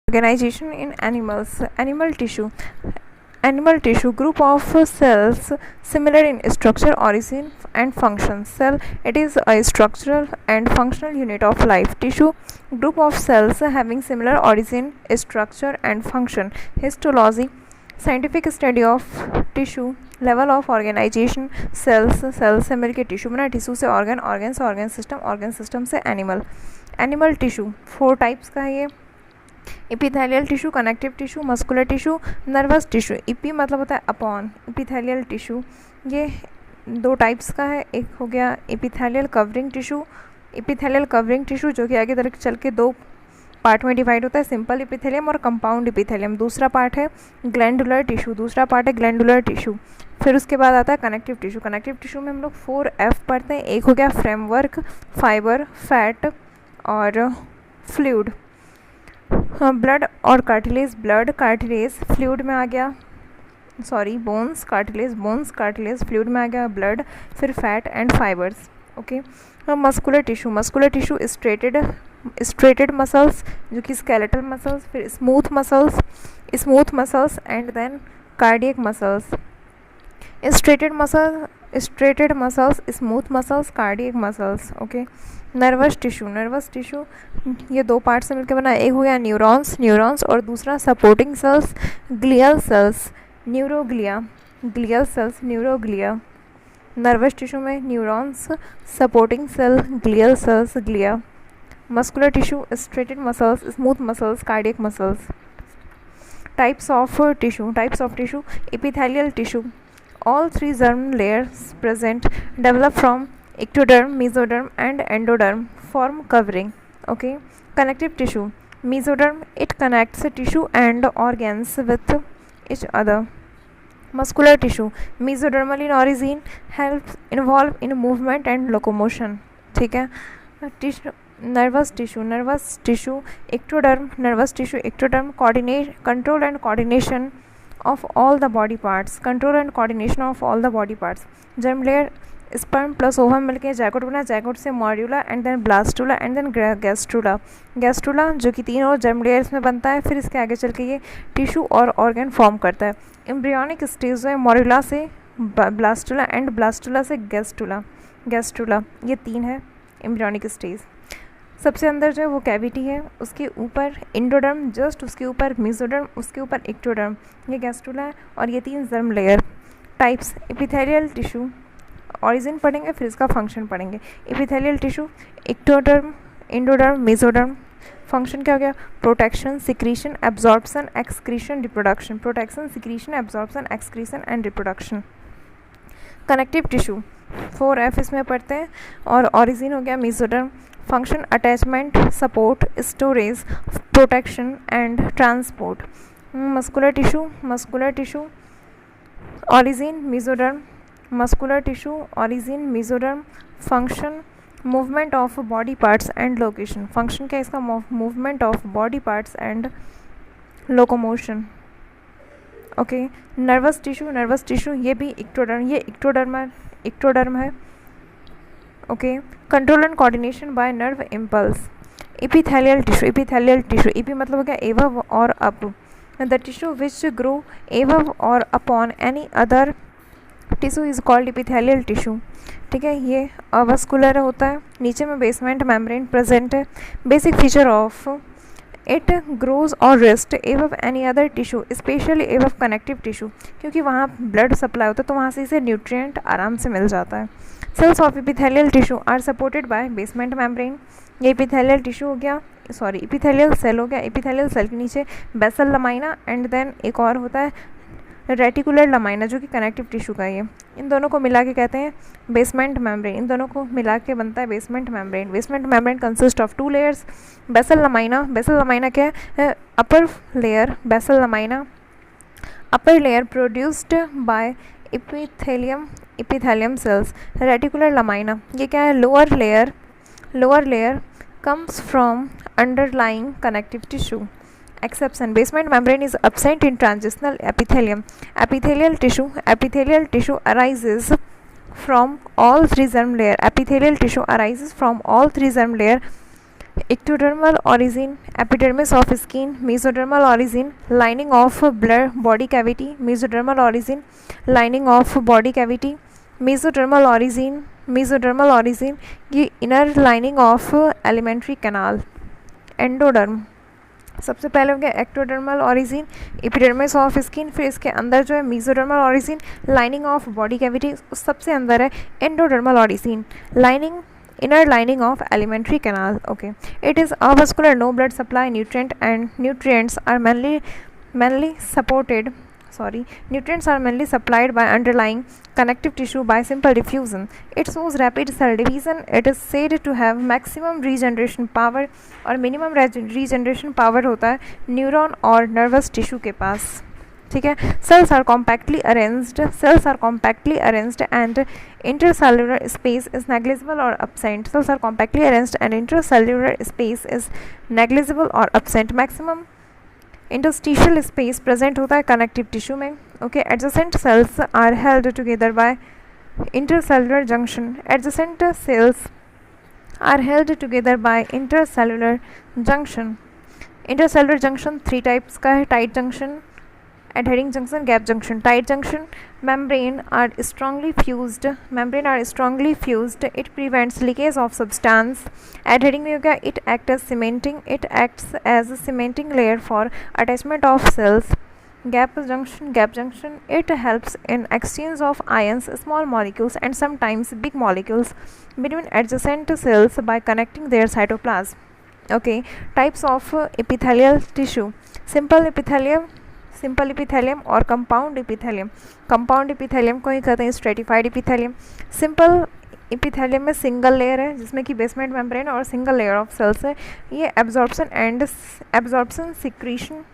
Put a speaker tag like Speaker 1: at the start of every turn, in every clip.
Speaker 1: Organization in animals. Animal tissue group of cells similar in structure, origin and function. Cell, it is a structural and functional unit of life. Tissue, group of cells having similar origin, structure and function. Histology, scientific study of tissue, level of organisation. Cells से मिलकर tissue बना, tissue से organ, organ system से animal. Animal tissue 4 types का है ये. Epithelial tissue, connective tissue, muscular tissue, nervous tissue. Epi मतलब होता है अपॉन. इपिथेलियल टिश्यू ये 2 टाइप्स का है. एक हो गया इपिथेलियल कवरिंग टिश्यू जो कि आगे तरह चल के 2 पार्ट में डिवाइड होता है, सिंपल इपिथेलियम और कंपाउंड इपिथेलियम. दूसरा पार्ट है ग्लैंडुलर टिश्यू. फिर उसके बाद आता है कनेक्टिव टिश्यू में हम लोग 4F पढ़ते हैं. एक हो गया फ्रेमवर्क, फाइबर, फैट और फ्लूइड. ब्लड और कार्टिलेज. फ्लूइड में आ गया, बोन्स, कार्टिलेज फ्लूइड में आ गया, ब्लड, फिर fat and fibres. Okay. Muscular tissue striated muscles जो कि स्केलेटल मसल्स, फिर smooth muscles and then cardiac muscles. Striated muscles, smooth muscles, cardiac muscles. Okay. Nervous tissue ये 2 part से मिलकर बना. एक हो गया न्यूरॉन्स और दूसरा supporting cells, glial cells, neuroglia. Nervous tissue में neurons, supporting cell, glial cells, glia. Muscular tissue striated muscles, smooth muscles, cardiac muscles. Types of tissue. Epithelial tissue, all 3 germ layers present develop from ectoderm, mesoderm and endoderm form covering. Okay. Connective tissue, mesoderm, it connects tissue and organs with each other. Muscular tissue, mesodermal in origin, helps involve in movement and locomotion. ठीक है. Nervous tissue, ectoderm, control and coordination of all the body parts. Germ layer, sperm plus ovum मिलके zygote बना, zygote से morula and then blastula and then gastrula जो कि 3 और germ layers में बनता है. फिर इसके आगे चल के ये टिश्यू और ऑर्गन फॉर्म करता है. एम्ब्रियोनिक स्टेज जो है मॉड्यूला से ब्लास्टुला एंड ब्लास्टुला से गैस्ट्रुला. ये 3 है एम्ब्रियोनिक स्टेज. सबसे अंदर जो है वो कैविटी है, उसके ऊपर इंडोडर्म, जस्ट उसके ऊपर मेसोडर्म, उसके ऊपर एक्टोडर्म. ये गैस्ट्रुला है और ये 3 germ layer. Types, epithelial tissue origin पढ़ेंगे, फिर इसका फंक्शन पढ़ेंगे. Epithelial tissue, ectoderm, endoderm, mesoderm. Function क्या हो गया? Protection, secretion, absorption, excretion, and reproduction. Connective tissue 4F इसमें पढ़ते हैं और ऑरिजिन हो गया mesoderm. Function attachment, support, storage, protection and transport. Muscular tissue origin mesoderm. Function movement of body parts and location. Function क्या है इसका? Movement of body parts and locomotion. Okay. Nervous tissue ये भी इक्टोडर्म है. Okay. Control and coordination by nerve impulse. Epithelial tissue epi मतलब हो गया above और up. The tissue which grow above और upon any other tissue is called epithelial tissue. ठीक है. ये अवस्कुलर होता है, नीचे में बेसमेंट मेम्ब्रेन प्रेजेंट है. Basic feature of it grows और rest above any other tissue, specially above connective tissue, क्योंकि वहाँ ब्लड सप्लाई होता है तो वहाँ से इसे न्यूट्रिएंट आराम से मिल जाता है. Cells of epithelial tissue are supported by basement membrane. ये एपिथेलियल टिश्यू हो गया, एपिथेलियल सेल हो गया. एपिथेलियल सेल के नीचे बेसल लमाइना एंड देन एक और होता है रेटिकुलर लमाइना जो कि कनेक्टिव टिश्यू का. ये इन दोनों को मिला के कहते हैं बेसमेंट मेम्ब्रेन. इन दोनों को मिला के बनता है basement membrane consist of 2 layers. Basal lamina क्या है? Upper layer basal lamina, upper layer produced by epithelium cells. Reticular lamina ये क्या है? lower layer comes from underlying connective tissue. Exception, basement membrane is absent in transitional epithelium. Epithelial tissue arises from all 3 germ layer. ectodermal origin, epidermis of skin, mesodermal origin, lining of body cavity, mesodermal origin, lining of body cavity, mesodermal origin ये inner lining of alimentary canal, endoderm सबसे पहले हो गया ectodermal origin, epidermis of skin, फिर इसके अंदर जो है mesodermal origin, lining of body cavity, सबसे अंदर है endodermal origin, lining inner lining of alimentary canal. Okay, it is avascular, no blood supply, nutrients are mainly supplied by underlying connective tissue by simple diffusion. It shows rapid cell division. It is said to have maximum regeneration power और minimum regeneration power होता है neuron और nervous tissue के पास. ठीक है. cells are compactly arranged and intercellular space is negligible or absent. Cells are compactly arranged and intercellular space is negligible or absent. Maximum interstitial space present होता है connective tissue में. Okay, adjacent cells are held together by intercellular junction. Adjacent cells are held together by intercellular junction. Intercellular junction 3 types का है. Tight junction, adhering junction, gap junction. Tight junction membrane are strongly fused. It prevents leakage of substance. Adhering में हो गया it acts as a cementing layer for attachment of cells. Gap junction it helps in exchange of ions, small molecules and sometimes big molecules between adjacent cells by connecting their cytoplasm. Okay, types of epithelial tissue. Simple epithelium और compound epithelium को ही कहते हैं stratified epithelium. Simple epithelium में single layer है जिसमें कि basement membrane और single layer of sales है. ये एब्जॉर्प्शन सिक्रीशन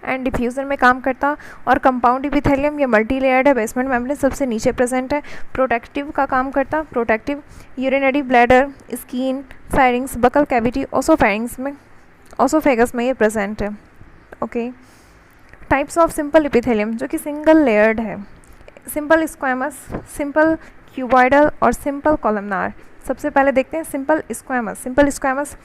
Speaker 1: एंड डिफ्यूजन में काम करता. और कंपाउंड इपिथेलियम ये मल्टी लेयर्ड है, बेसमेंट मेम्ब्रेन सबसे नीचे प्रेजेंट है, प्रोटेक्टिव का काम करता. Protective urinary bladder, skin, pharynx, buccal cavity, oesophagus में ये प्रेजेंट है. Okay, types of simple epithelium जो कि सिंगल लेयर्ड है. सिंपल स्क्वैमस, सिंपल क्यूबॉइडल और सिंपल कॉलमनार. सबसे पहले देखते हैं simple squamous.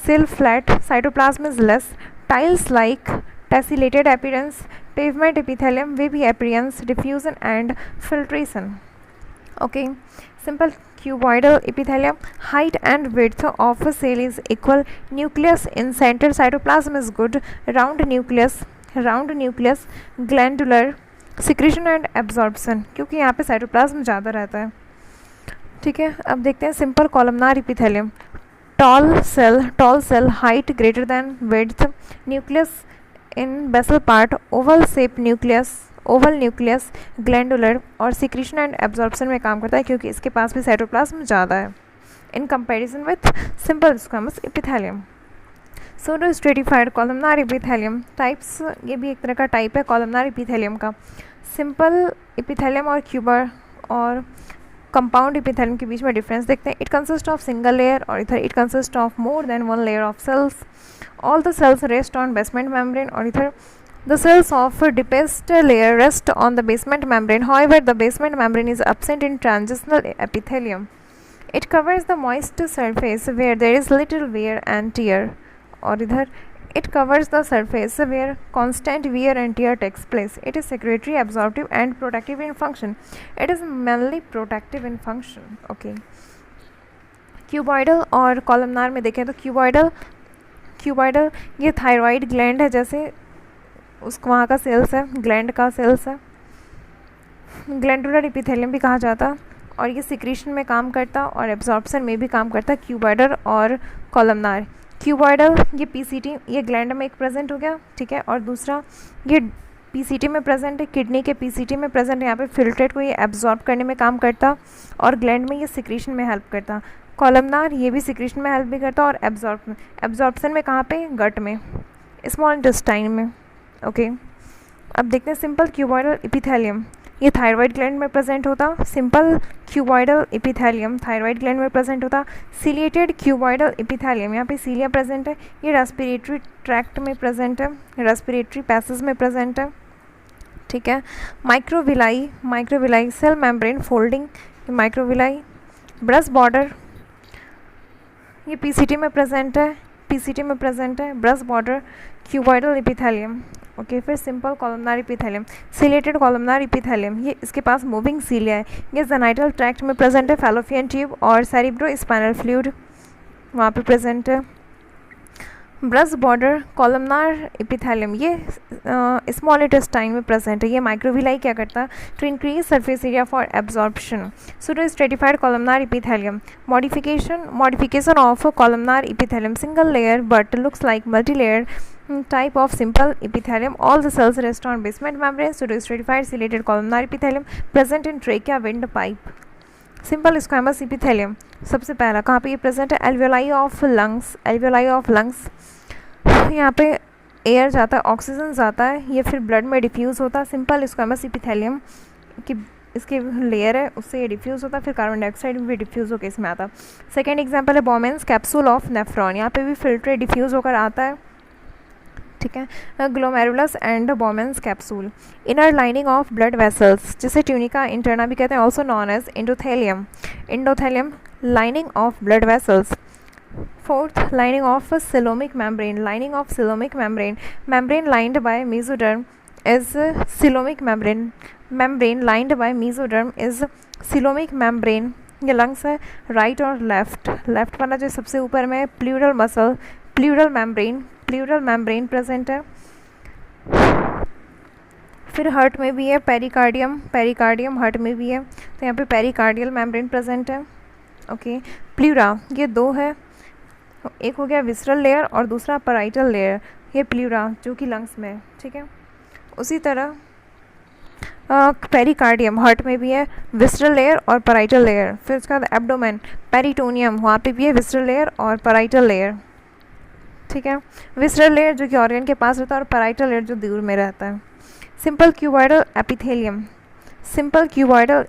Speaker 1: Cell flat, cytoplasm is less, tiles like, tessellated appearance, pavement epithelium, wavy appearance, diffusion and filtration. Okay, simple cuboidal epithelium, height and width of a cell is equal, nucleus in center, cytoplasm is good, round nucleus, glandular, secretion and absorption, क्योंकि यहाँ पे cytoplasm ज़्यादा रहता है. ठीक है, अब देखते हैं simple columnar epithelium. tall cell, height greater than width, nucleus in basal part, oval nucleus, glandular और secretion and absorption में काम करता है क्योंकि इसके पास भी साइटोप्लाज्म ज़्यादा है in comparison with simple squamous epithelium. Pseudo stratified columnar epithelium types, ये भी एक तरह का टाइप है columnar epithelium का. सिंपल इपिथेलियम और क्यूबर और कंपाउंड इपिथेलियम के बीच में डिफरेंस देखते हैं. It consist of single layer और इधर it consist of more than one layer of cells. All the cells rest on basement membrane और इधर the cells of deepest layer rest on the basement membrane. However, the basement membrane is absent in transitional epithelium. It covers the moist surface where there is little wear and tear. और इधर it covers the surface where constant wear and tear takes place. It is secretory, absorptive and protective in function. It is mainly protective in function. Okay. Cuboidal और columnar में देखें तो cuboidal ये thyroid gland है, जैसे उसको वहाँ का सेल्स है, ग्लैंड का सेल्स है. ग्लैंडुलर इपिथेलियम भी कहा जाता और ये सिक्रीशन में काम करता और एब्जॉर्प्शन में भी काम करता. क्यूबॉइडल और कॉलमनार. क्यूबॉइडल ये पीसीटी, ये ग्लैंड में एक प्रेजेंट हो गया, ठीक है, और दूसरा ये पीसीटी में प्रेजेंट है, किडनी के पीसीटी में प्रेजेंट है. यहाँ पे फिल्ट्रेट को ये एब्जॉर्ब करने में काम करता और ग्लैंड में ये सिक्रीशन में हेल्प करता. कॉलमनार ये भी सिक्रीशन में हेल्प भी करता और एब्जॉर्प्शन में कहाँ पे, गट में, स्मॉल इंटेस्टाइन में. ओके, अब देखते हैं सिंपल क्यूबॉइडल इपिथेलियम. ये थायराइड ग्लैंड में प्रेजेंट होता. Simple cuboidal epithelium thyroid gland में प्रेजेंट होता. सिलिएटेड क्यूबॉइडल इपिथेलियम, यहाँ पे सीलिया प्रेजेंट है, ये रेस्पिरेटरी ट्रैक्ट में प्रेजेंट है, रेस्पिरेटरी पैसेज में प्रेजेंट है. ठीक है. Microvilli cell membrane folding, microvilli. Breast border ये पीसीटी में प्रेजेंट है brush border cuboidal epithelium. Okay, फिर simple columnar epithelium, ciliated columnar epithelium, ये इसके पास मूविंग सीलिया है। ये जेनाइटल ट्रैक्ट में प्रेजेंट है, फैलोपियन ट्यूब और सेरिब्रो स्पाइनल फ्लूइड वहाँ पे प्रेजेंट है। ब्रश बॉर्डर कॉलमनार एपिथेलियम, ये स्मॉल इंटेस्टाइन में प्रेजेंट है। ये माइक्रोविलाई क्या करता है, to increase surface area for absorption. Pseudostratified columnar epithelium, modification of columnar epithelium, single layer but looks like multi layer type of simple epithelium. All the cells rest on basement membrane. Pseudostratified ciliated columnar epithelium present in trachea windpipe. Simple squamous epithelium सबसे पहला कहाँ पे ये present है, alveoli of lungs। यहाँ पे air जाता है, ऑक्सीजन जाता है, ये फिर ब्लड में डिफ्यूज़ होता है। सिंपल स्क्वामस इपिथेलियम की इसके लेयर है, उससे ये डिफ्यूज़ होता है, फिर कार्बन डाइऑक्साइड भी डिफ्यूज़ होकर इसमें आता है। सेकेंड एग्जाम्पल है बोमेंस कैप्सूल ऑफ नेफ्रॉन, यहाँ पे भी फिल्ट्रेट डिफ्यूज़ होकर आता है, ठीक है। Glomerulus and Bowman's capsule, inner lining of blood vessels जिसे ट्यूनिका इंटरना भी कहते हैं, also known as endothelium lining of blood vessels. Fourth, lining of coelomic membrane, membrane lined by mesoderm is coelomic membrane lined by mesoderm is coelomic membrane. ये lungs है, right और left वाला जो सबसे ऊपर में pleural muscle, pleural membrane present है। फिर हार्ट में भी है, पेरिकार्डियम हार्ट में भी है, तो यहाँ पे पेरिकार्डियल मेम्ब्रेन प्रेजेंट है। ओके, प्लूरा ये दो है, एक हो गया विसरल लेयर और दूसरा पैराइटल लेयर, ये प्लूरा जो कि लंग्स में है, ठीक है। उसी तरह पेरिकार्डियम हार्ट में भी है, विसरल लेयर और पैराइटल लेयर। फिर उसके बाद एब्डोमेन, पेरिटोनियम, वहाँ पे भी है विसरल लेयर और पैराइटल लेयर, ठीक है। विसरल लेयर जो कि ऑर्गन के पास रहता है और पैराइटल लेयर जो दूर में रहता है। सिंपल क्यूबॉइडल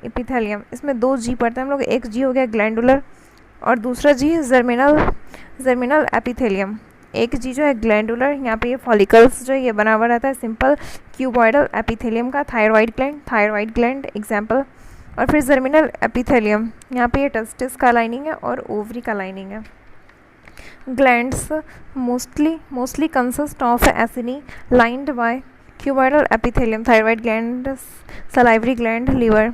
Speaker 1: एपिथेलियम, इसमें दो जी पढ़ते हैं हम लोग, एक जी हो गया ग्लैंडुलर और दूसरा जी जर्मिनल एपिथेलियम। एक जी जो है ग्लैंडुलर, यहाँ पे ये फॉलिकल्स जो ये बना हुआ रहता है सिंपल क्यूबॉइडल एपिथेलियम का, थायरॉइड ग्लैंड एग्जाम्पल। और फिर जर्मिनल एपिथेलियम, यहाँ पे ये टेस्टिस का लाइनिंग है और ओवरी का लाइनिंग है। Glands mostly consist of acini lined by cuboidal epithelium, thyroid gland, salivary gland, liver।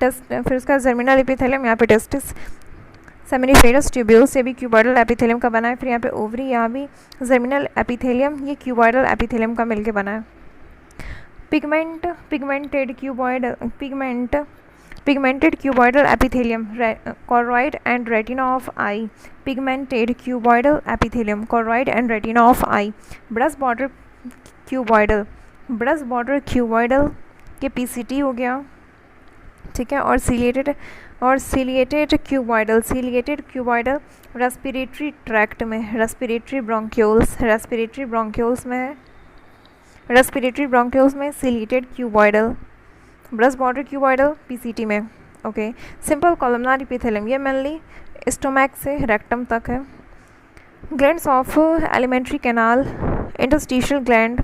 Speaker 1: फिर उसका जर्मिनल एपिथेलियम, यहाँ पे टेस्टिस, सेमिनिफेरस ट्यूब्यूल्स, ये भी क्यूबॉइडल एपिथेलियम का बना है। फिर यहाँ पे ओवरी, यहाँ भी जर्मिनल एपिथेलियम, ये क्यूबॉइडल एपिथेलियम का मिलके बना है। Pigmented cuboidal epithelium, choroid and retina of eye, pigmented cuboidal epithelium, choroid and retina of eye। brush border cuboidal, ये PCT हो गया, ठीक है। और ciliated cuboidal respiratory tract में, respiratory bronchioles में ciliated cuboidal, brush border cuboidal PCT में। Okay, simple columnar epithelium, ये मेनली स्टोमैक से रेक्टम तक है। Glands of alimentary canal, interstitial gland,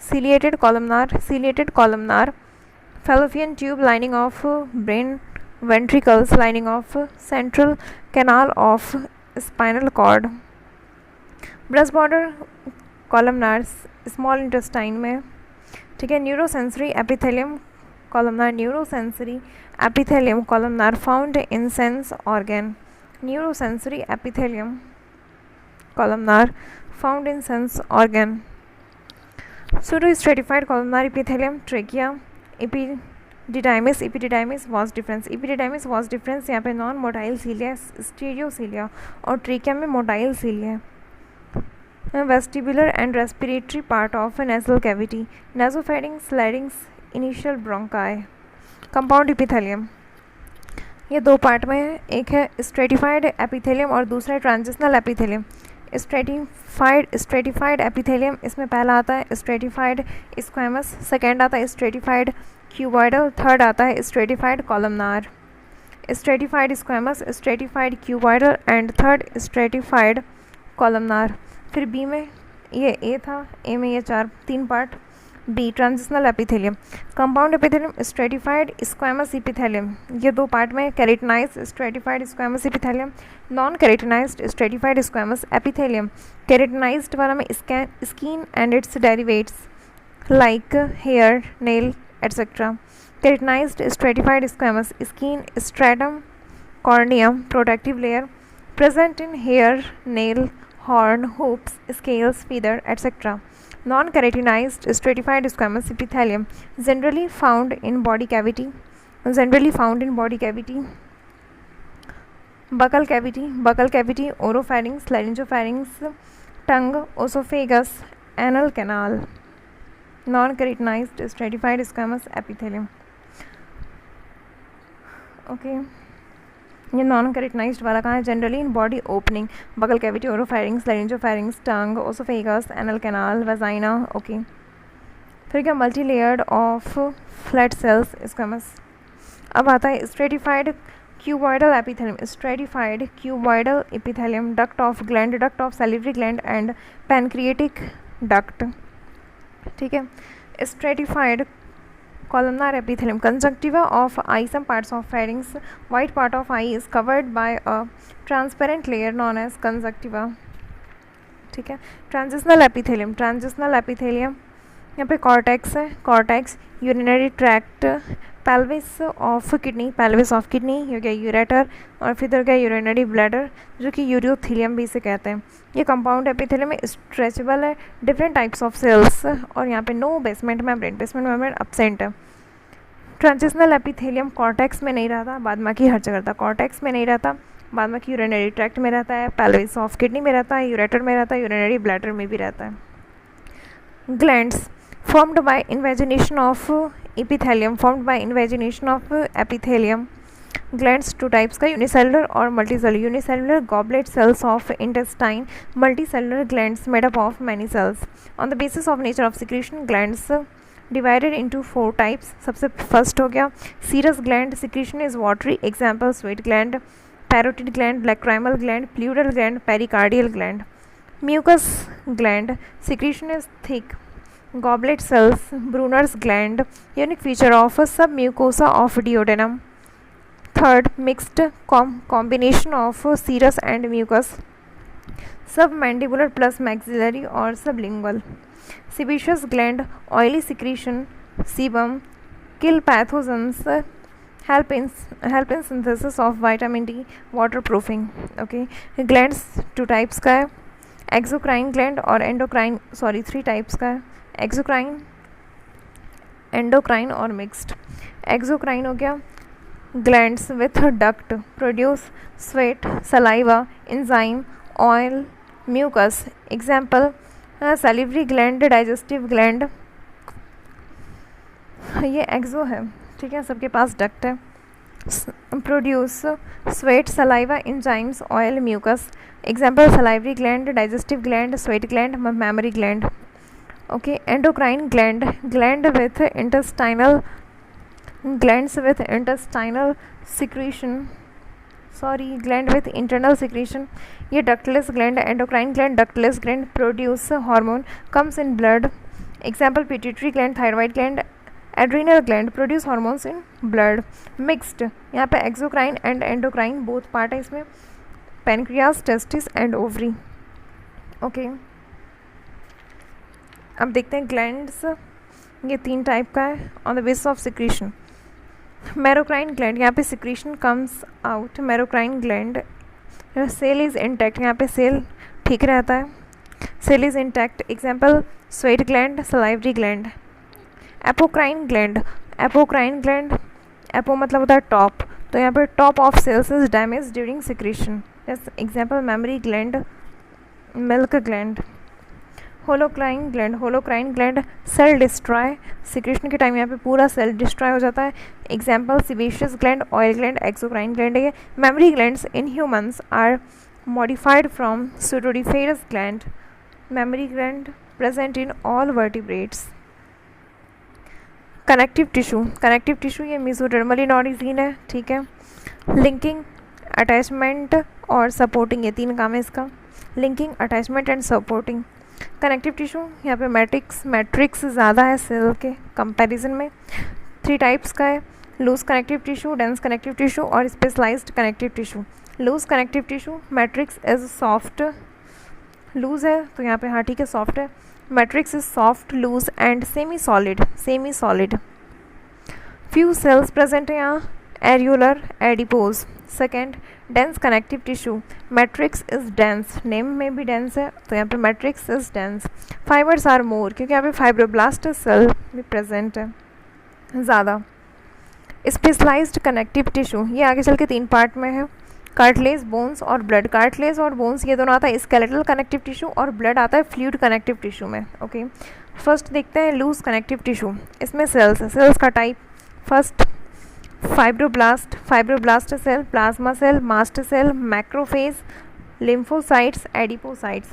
Speaker 1: ciliated columnar, Fallopian tube lining of brain ventricles, lining of central canal of spinal cord. Brush border columnar small intestine में, ठीक है। Neurosensory epithelium columnar, neurosensory epithelium columnar found in sense organ, neurosensory epithelium columnar found in sense organ। Pseudostratified columnar epithelium, trachea, epididymis was difference, यहाँ पे non motile सीलिया, स्टीरियोसीलिया, और trachea में motile cilia. Vestibular and respiratory part of nasal cavity, nasopharynx, larynx, initial bronchi. Compound epithelium, ये दो part में है, एक है स्ट्रेटिफाइड एपिथेलियम और दूसरा है ट्रांजिशनल एपिथेलियम। स्ट्रेटिफाइड एपिथेलियम, इसमें पहला आता है स्ट्रेटिफाइड स्क्वैमस, सेकेंड आता है स्ट्रेटिफाइड क्यूबॉइडल, थर्ड आता है stratified columnar. Stratified squamous, stratified cuboidal and third stratified columnar. फिर बी में ये ए था, ए में ये तीन part, B transitional epithelium, compound epithelium, stratified squamous epithelium, ये दो पार्ट में, keratinised stratified squamous epithelium, non keratinised stratified squamous epithelium. Keratinised वाला में skin and its derivatives like hair, nail etcetera. Keratinised stratified squamous, skin, stratum, corneum, protective layer, present in hair, nail, horn, hoops, scales, feather, etc. Non-keratinized stratified squamous epithelium, generally found in body cavity, buccal cavity, oropharynx, laryngopharynx, tongue, esophagus, anal canal. Non-keratinized stratified squamous epithelium. Okay. ये non keratinised वाला कहाँ है? Generally in body opening, buccal cavity, oropharynx, laryngopharynx, tongue, oesophagus, anal canal, vagina. Okay, फिर क्या? Multi layered of flat cells squamous. अब आता है stratified cuboidal epithelium, stratified cuboidal epithelium, duct of gland, duct of salivary gland and pancreatic duct. ठीक है, stratified columnar epithelium, conjunctiva of eye, some parts of pharynx, white part of eye is covered by a transparent layer known as conjunctiva. ठीक है, transitional epithelium, यहाँ पे cortex है, cortex, urinary tract, pelvis of kidney, ये क्या? Ureter, और फिर इधर क्या? यूरिनरी ब्लैडर, जो कि यूरियोथीलियम भी इसे कहते हैं। ये कंपाउंड एपिथेलियम में स्ट्रेचेबल है, डिफरेंट टाइप्स ऑफ सेल्स, और यहाँ पे नो बेसमेंट मेम्ब्रेन एब्सेंट है। ट्रांजिशनल एपिथेलियम कॉर्टेक्स में नहीं रहता, बाद बाकी हर जगह रहता। कॉर्टेक्स में नहीं रहता, बाद बाकी यूरिनरी ट्रैक्ट में रहता है, पेल्विस ऑफ किडनी में रहता है, यूरेटर में रहता है, यूरिनरी ब्लैडर में भी रहता है। Glands formed by invagination of epithelium, glands two types का, unicellular और multicellular. Unicellular goblet cells of intestine, multicellular glands made up of many cells. On the basis of nature of secretion, glands divided into 4 types. सबसे first हो गया serous gland, secretion is watery, example sweat gland, parotid gland, lacrimal gland, pleural gland, pericardial gland. Mucus gland, secretion is thick, goblet cells, Brunner's gland, unique feature of submucosa of duodenum. Third, mixed combination of serous and mucus, submandibular plus maxillary or sublingual. Sebaceous gland, oily secretion, sebum, kill pathogens, help in synthesis of vitamin D, waterproofing. Okay, glands 2 types का है, exocrine gland और endocrine, 3 types का है, exocrine, endocrine और mixed. Exocrine हो गया glands with duct, produce sweat, saliva, enzyme, oil, mucus, example salivary gland, digestive gland, ये exo है। ठीक है, सबके पास डक्ट है। Produce sweat, saliva, enzymes, oil, mucus, example salivary gland, digestive gland, sweat gland, mammary gland. Okay, endocrine gland, glands with intestinal secretion, gland with internal secretion. ये ductless gland, endocrine gland, ductless gland, produce hormone, comes in blood. Example pituitary gland, thyroid gland, adrenal gland, produce hormones in blood. Mixed, यहाँ पे exocrine and endocrine both part है इसमें, pancreas, testis and ovary. Okay, अब देखते हैं glands, ये 3 type का है on the basis of secretion. Merocrine gland, यहाँ पे secretion comes out, merocrine gland, cell is intact, यहाँ पे सेल ठीक रहता है, cell is intact, example sweat gland, salivary gland. Apocrine gland, apo मतलब होता है टॉप, तो यहाँ पे top of cells is damage during secretion, example mammary gland, milk gland. Holocrine gland cell destroy, secretion के टाइम यहाँ पे पूरा सेल डिस्ट्रॉय हो जाता है, example sebaceous gland, oil gland, exocrine gland है। Mammary glands in humans are modified from sudoriferous gland, mammary gland present in all vertebrates. Connective tissue ये mesodermal in origin है। ठीक है, लिंकिंग, अटैचमेंट और supporting, ये 3 काम है इसका, linking, attachment and supporting. Connective tissue, यहाँ पे मैट्रिक्स ज़्यादा है सेल के कंपैरिजन में। 3 टाइप्स का है, loose connective tissue, dense connective tissue और specialised connective tissue. Loose connective tissue, matrix is soft, loose है तो यहाँ पे हाँ ठीक है सॉफ्ट है। Matrix is soft, loose and semi solid. Few cells present है यहाँ, areolar, adipose. Second, dense connective tissue, matrix is dense, name में भी डेंस है तो यहाँ पे matrix is dense. Fibres are more, क्योंकि यहाँ पे फाइब्रोब्लास्ट सेल भी प्रेजेंट है ज़्यादा। स्पेशलाइज्ड कनेक्टिव टिश्यू, ये आगे चल के 3 पार्ट में है, कार्टिलेज, बोन्स और ब्लड। कार्टिलेज और बोन्स ये दोनों आता है स्केलेटल कनेक्टिव टिश्यू और ब्लड आता है फ्लूइड कनेक्टिव टिश्यू में। ओके, फर्स्ट देखते हैं लूज कनेक्टिव टिश्यू। इसमें सेल्स का type, first fibroblast cell, plasma cell, mast cell, macrophage, lymphocytes, adipocytes.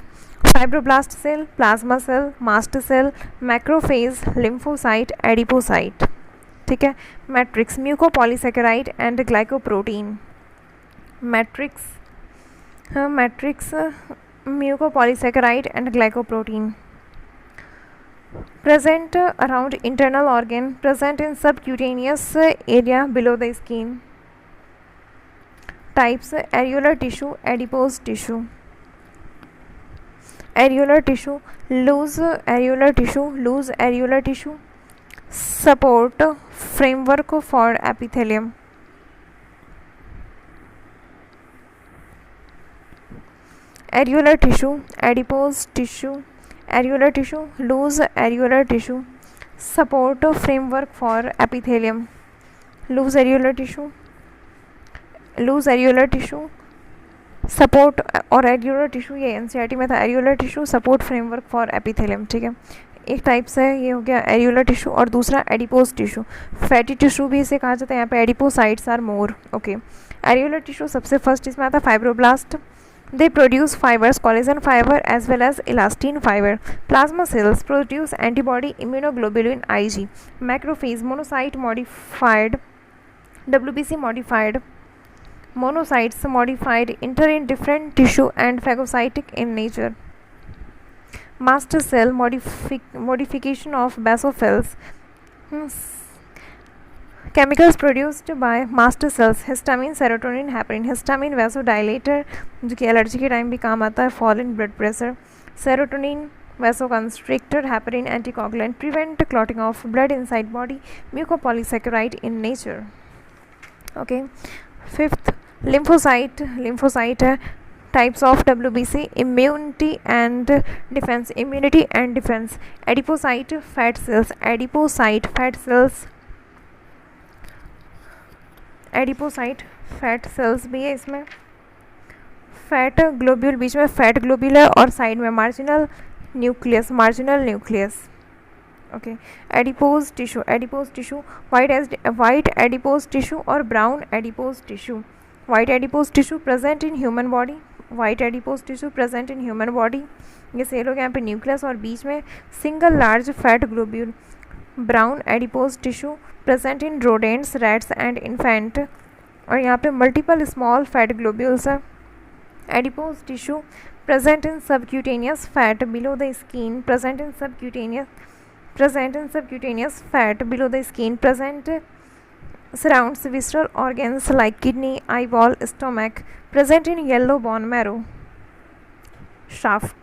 Speaker 1: Fibroblast cell, plasma cell, mast cell, macrophage, lymphocyte, adipocyte. ठीक है। Matrix, mucopolysaccharide and glycoprotein. Matrix mucopolysaccharide and glycoprotein. present around internal organ, present in subcutaneous area below the skin. Types, areolar tissue, adipose tissue. Areolar tissue, loose areolar tissue, support framework for epithelium. Areolar tissue, adipose tissue, areolar tissue, loose areolar tissue, support framework for epithelium. Loose areolar tissue, support और areolar tissue ये NCERT में था, areolar tissue support framework for epithelium। ठीक है, एक type से ये हो गया एरियोलर टिश्यू और दूसरा एडिपोज टिश्यू। फैटी टिश्यू भी इसे कहा जाता है, यहाँ पे adipocytes are more. Okay, areolar tissue सबसे फर्स्ट इसमें आता है fibroblast. They produce fibers, collagen fiber as well as elastin fiber. Plasma cells produce antibody immunoglobulin Ig. Macrophage, monocyte modified, WBC modified, monocytes modified, enter in different tissue and phagocytic in nature. Master cell modification of basophils. Chemicals produced by master cells, histamine, serotonin, heparin. Histamine vasodilator जो कि allergy के time भी काम आता है, fall in blood pressure. Serotonin vasoconstrictor, heparin anticoagulant, prevent clotting of blood inside body, mucopolysaccharide in nature. Okay, fifth lymphocyte है, types of WBC, immunity and defense. Adipocyte fat cells, adipocyte fat cells भी है इसमें। Fat globule, बीच में fat globule है और side में marginal nucleus. Okay, adipose tissue, white adipose tissue और brown adipose tissue. White adipose tissue present in human body, ये cell हो गया यहाँ पे न्यूक्लियस और बीच में single large fat globule. Brown adipose tissue present in rodents, rats and infant, और यहाँ पे मल्टीपल स्मॉल फैट ग्लोब्यूल्स है। Adipose tissue present in subcutaneous fat below the skin, fat below the skin, surrounds visceral organs like kidney, eyeball, stomach, present in yellow bone marrow, shaft.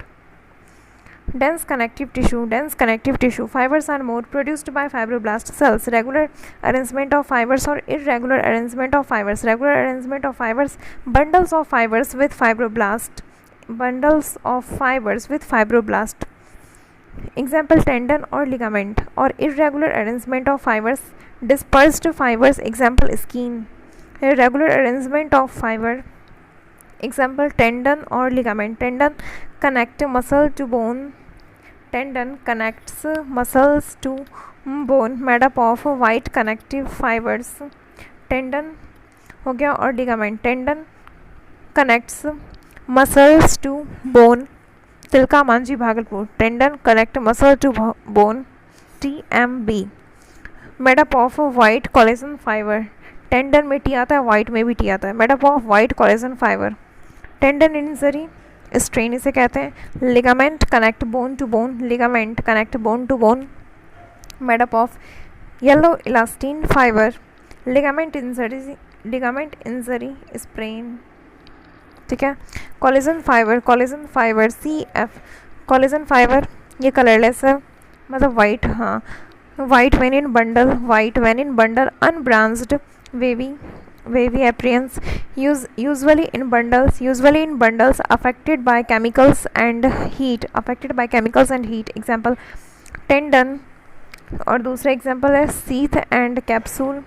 Speaker 1: Dense connective tissue, fibers are more produced by fibroblast cells. Regular arrangement of fibers or irregular arrangement of fibers. Regular arrangement of fibers, bundles of fibers with fibroblast. Example, tendon or ligament. Or irregular arrangement of fibers, dispersed fibers. Example, skin. Irregular arrangement of fiber, example, tendon or ligament. Tendon connects muscles to bone, made up of white connective fibers. Tendon हो गया और ligament. Tendon connects muscles to bone. Tilka Manjhi Bhagalpur. Tendon connect muscle to bone. TMB. Made up of white collagen fiber. Tendon में T आता है, white में भी T आता है. Made up of white collagen fibre. Tendon injury strain इसे कहते हैं। Ligament connect bone to bone, ligament connect bone to bone, made up of yellow elastin fibre. Ligament injury sprain, ठीक है। Collagen fibre CF, collagen fibre ये colourless है, मतलब white, हाँ, white when in bundle, unbranched wavy appearance, usually in bundles, affected by chemicals and heat, example tendon, और दूसरा example है sheath and capsule.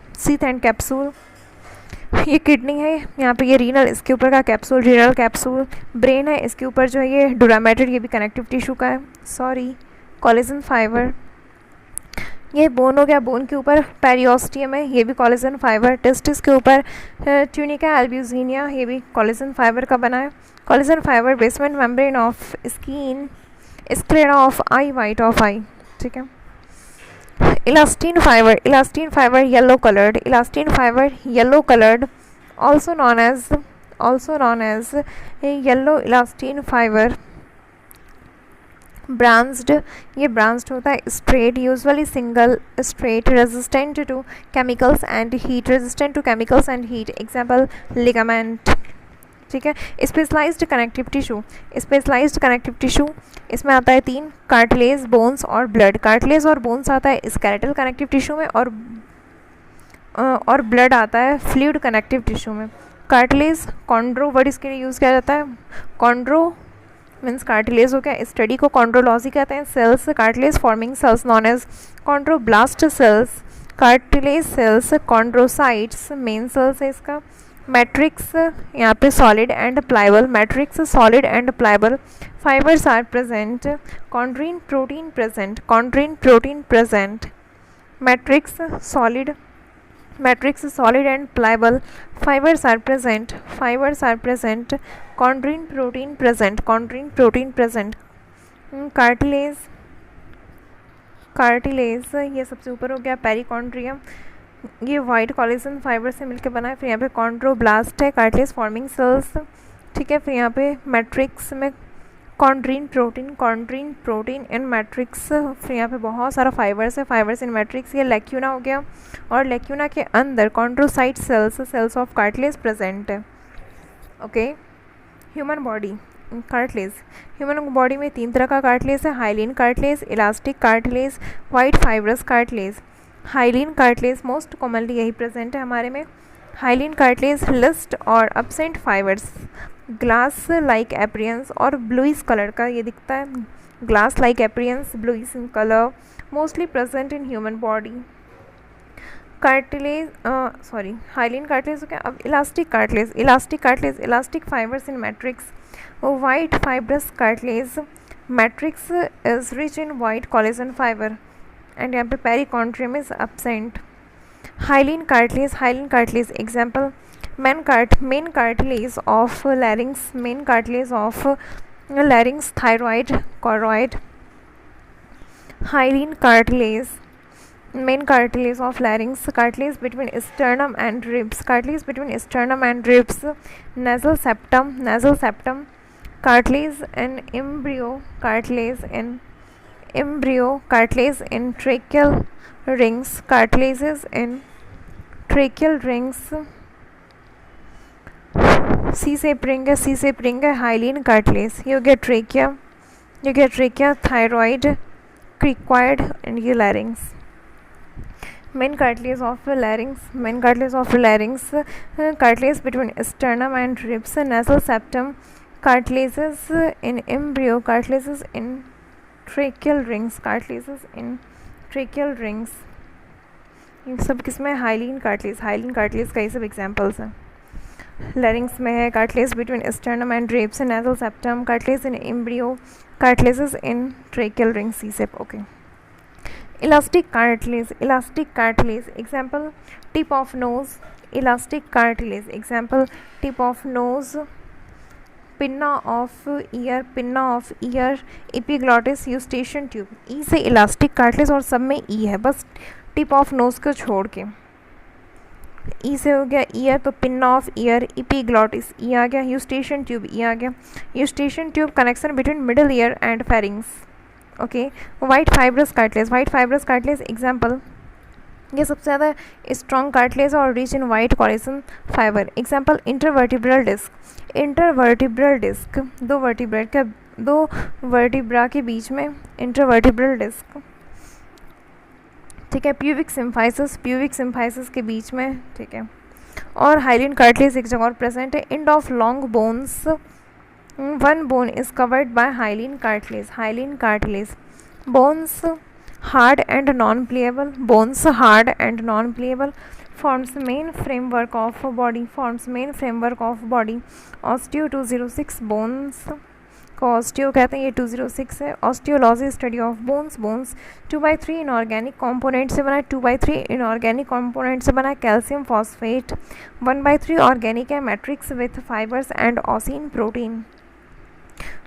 Speaker 1: ये किडनी है, यहाँ पे ये रीनल, इसके ऊपर का कैप्सूल रीनल कैप्सूल। ब्रेन है, इसके ऊपर जो है ये डुरामेटेड, ये भी कनेक्टिव टिश्यू का है, सॉरी। कोलेजन फाइबर, ये बोन हो गया, बोन के ऊपर पेरियोस्टियम है, ये भी कोलेजन फाइबर। टेस्टिस के ऊपर ट्यूनिका एल्ब्यूजिनिया, ये भी कोलेजन फाइबर का बना है। Collagen fibre basement membrane of skin, sclera of eye, white of eye, ठीक है। Elastin fibre yellow coloured, also known as yellow elastin fibre. Branched, ये ब्रांच्ड होता है। Straight, usually single straight, resistant to chemicals and heat, example ligament, ठीक है। Specialised connective tissue, इसमें आता है 3, कार्टिलेज, बोन्स और ब्लड। कार्टिलेज और बोन्स आता है स्केलेटल कनेक्टिव टिश्यू में, और ब्लड आता है फ्लूइड कनेक्टिव टिश्यू में। कार्टिलेज, कॉन्ड्रो वर्ड इसके लिए यूज़ किया जाता है। कॉन्ड्रो मीन्स कार्टिलेज हो गया, स्टडी को कॉन्ड्रोलॉजी कहते हैं। Cells, cartilage forming cells known as chondroblast cells, cartilage cells. Chondrocytes main cells है इसका। मैट्रिक्स, यहाँ पे solid and pliable, fibres are present, chondrin protein present. Matrix solid and pliable, fibers are present, chondrine protein present। Cartilage ये सबसे ऊपर हो गया। Perichondrium, ये वाइट कोलेजन फाइबर से मिलकर बना है। फिर यहाँ पे कॉन्ड्रोब्लास्ट है, कार्टिलेज फॉर्मिंग सेल्स, ठीक है। फिर यहाँ पे मैट्रिक्स में कॉन्ड्रीन प्रोटीन इन मैट्रिक्स। फिर यहाँ पे बहुत सारा फाइबर्स है, फाइबर्स इन मैट्रिक्स। ये लेक्यूना हो गया, और लेक्यूना के अंदर chondrocyte cells of cartilage present है, okay. Human body cartilage, human body में 3 तरह का कार्टिलेज है। Hyaline cartilage, elastic cartilage, white fibrous cartilage. Hyaline cartilage most commonly यही प्रेजेंट है हमारे में। हाइलिन कार्टिलेज लिस्ट और absent fibres, glass like appearance और ब्लूइश कलर का ये दिखता है। Glass like appearance, bluish in colour, mostly present in human body. Cartilage, hyaline cartilage हो गया। अब elastic cartilage, elastic fibres in matrix, white fibrous cartilage. Matrix is rich in white collagen fibre, and यहाँ पे perichondrium is absent। Hyaline cartilage example main cartilage of larynx, thyroid, choroid। Hyaline cartilage, main cartilage of larynx, cartilage between sternum and ribs, nasal septum, cartilage in embryo, cartilage in tracheal rings, cartilages in tracheal rings। C shape ring है, hyaline cartilage. ये हो गया trachea, thyroid, cricoid and ये larynx. Main cartilage of larynx, cartilage between sternum and ribs, nasal septum, cartilages in embryo, cartilages in tracheal rings, ये सब किसमें? Hyaline cartilage का ये सब एग्जाम्पल्स हैं। लैरिंग्स में है cartilage between sternum and ribs, nasal septum, cartilage in embryo, cartilages in tracheal ring, C shape, okay. Elastic cartilage example tip of nose, tip of nose. Pinna of ear, epiglottis, Eustachian tube. E से elastic cartilage और सब में ई है, बस tip of knows को छोड़ के। ई से हो गया ईयर, तो pinna of ear, epiglottis E आ गया, यूस्टेशियन ट्यूब ई आ गया, Eustachian tube connection between middle ear and pharynx. Okay, white fibrous cartilage, white fibrous cartilage example, ये सबसे ज़्यादा स्ट्रॉन्ग कार्टिलेज और rich in white collagen fibre. Example intervertebral disc, intervertebral disc दो vertebra के बीच में इंटरवर्टिब्रल डिस्क, ठीक है। प्यूबिक सिम्फाइसिस के बीच में, ठीक है। और हाइलिन कार्टिलेज एक जगह और प्रेजेंट है। And of long bones, one bone is covered by hyaline cartilage. Bones hard and non playable, forms main framework of body, osteo 206 bones को ऑस्टियो कहते हैं, ये 206 है। Osteology study of bones 2/3 inorganic component से बना है, 2/3 inorganic component से बना है। कैल्शियम फॉस्फेट 1/3 ऑर्गेनिक है, matrix with fibres and ossein protein.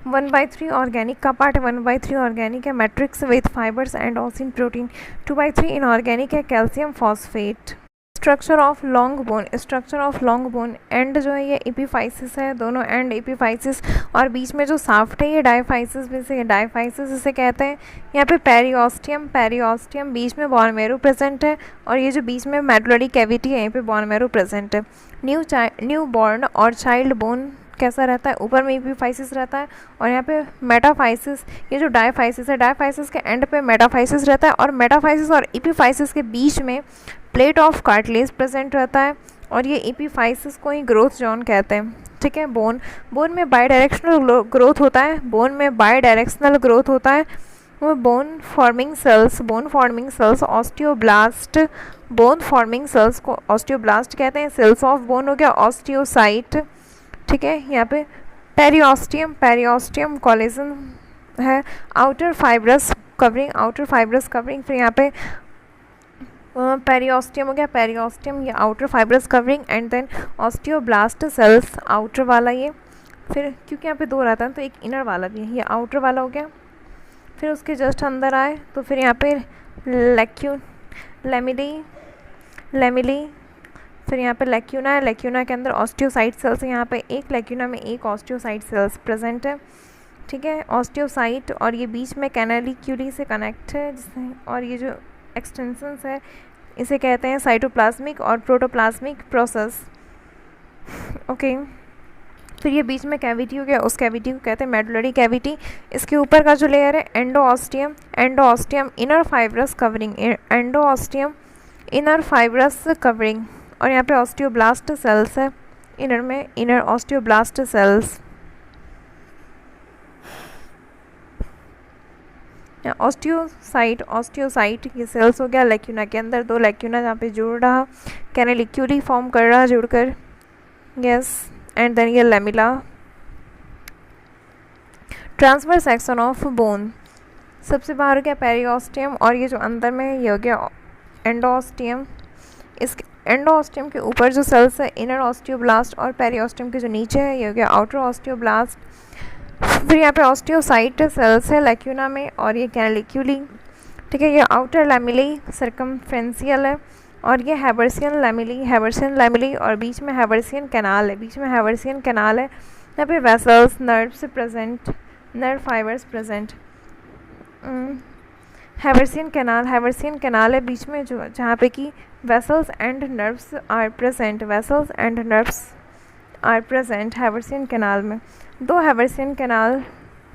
Speaker 1: 1/3 organic का पार्ट, 1/3 ऑर्गेनिक है, matrix with fibres and ossein protein. 2/3 inorganic है, calcium phosphate. Structure of long bone, and जो है ये एपिफाइसिस है, दोनों एंड एपिफाइसिस, और बीच में जो साफ्ट है ये डायफाइसिस में से, डायफाइसिस इसे कहते हैं। यहाँ पे पेरियोस्टियम बीच में बोन मैरो प्रेजेंट है, और ये जो बीच में मेडुलरी कैविटी है यहाँ पे बोन मैरो प्रेजेंट है। न्यू बॉर्न और चाइल्ड बोन कैसा रहता है, ऊपर में एपिफाइसिस रहता है, और यहाँ पे मेटाफाइसिस, ये जो डायफाइसिस है, डायफाइसिस के एंड पे मेटाफाइसिस रहता है, और मेटाफाइसिस और एपिफाइसिस के बीच में प्लेट ऑफ कार्टिलेज प्रेजेंट रहता है, और ये एपिफाइसिस को ही ग्रोथ जोन कहते हैं, ठीक है। बोन में बायडायरेक्शनल ग्रोथ होता है, वो bone forming sales osteoblast, bone forming sales को ऑस्टियोब्लास्ट कहते हैं। सेल्स ऑफ बोन हो गया ऑस्टियोसाइट, ठीक है। यहाँ पे पेरियोस्टियम कोलेजन है, आउटर फाइब्रस कवरिंग, फिर यहाँ पे पेरियोस्टियम हो गया, ये outer fibrous covering, and then osteoblast cells outer वाला, ये फिर क्योंकि यहाँ पे दो रहता है तो एक इनर वाला भी है, ये आउटर वाला हो गया। फिर उसके जस्ट अंदर आए तो फिर यहाँ पे लेमिली, फिर यहाँ पे लेक्यूना है, लेक्यूना के अंदर ऑस्टियोसाइट सेल्स है, यहाँ पे एक लेक्यूना में एक ऑस्टियोसाइट सेल्स प्रेजेंट है, ठीक है। ऑस्टियोसाइट, और ये बीच में कैनालिक्यूली से कनेक्ट है, और ये जो एक्सटेंशंस है इसे कहते हैं साइटोप्लाज्मिक और प्रोटोप्लाज्मिक प्रोसेस, ओके। फिर ये बीच में कैविटी हो गया, उस कैविटी को कहते हैं मेडुलरी कैविटी। इसके ऊपर का जो लेयर है एंडोऑस्टियम इनर फाइब्रस कवरिंग, और यहाँ पे ऑस्टियोब्लास्ट सेल्स है, इनर ऑस्टियोब्लास्ट सेल्स। ऑस्टियोसाइट ये सेल्स हो गया लेक्यूना के अंदर, दो लेक्यूना जहाँ पे जुड़ रहा, कैनालिक्यूली फॉर्म कर रहा जुड़कर, यस। एंड देन ये lamella. Transverse section of bone, सबसे बाहर हो गया पेरियोस्टियम, और ये जो अंदर में है ये हो गया एंडोऑस्टियम। इसके एंडोऑस्टियम के ऊपर जो सेल्स है इनर ऑस्टियोब्लास्ट, और पेरियोस्टियम के जो नीचे है ये हो गया आउटर ऑस्टियोब्लास्ट। फिर यहाँ पे ऑस्टियोसाइट सेल्स है लेक्यूना में, और ये कैनालिक्यूली, ठीक है। ये आउटर लैमिली सर्कमफ्रेंशियल है, और ये हैबर्सियन लैमिली, और बीच में हैबर्सियन कैनाल है, यहाँ पे vessels, nerve fibres present. Haversian canal है बीच में, जो जहाँ पे कि vessels and nerves are present Haversian canal में। दो हैबर्सियन कैनाल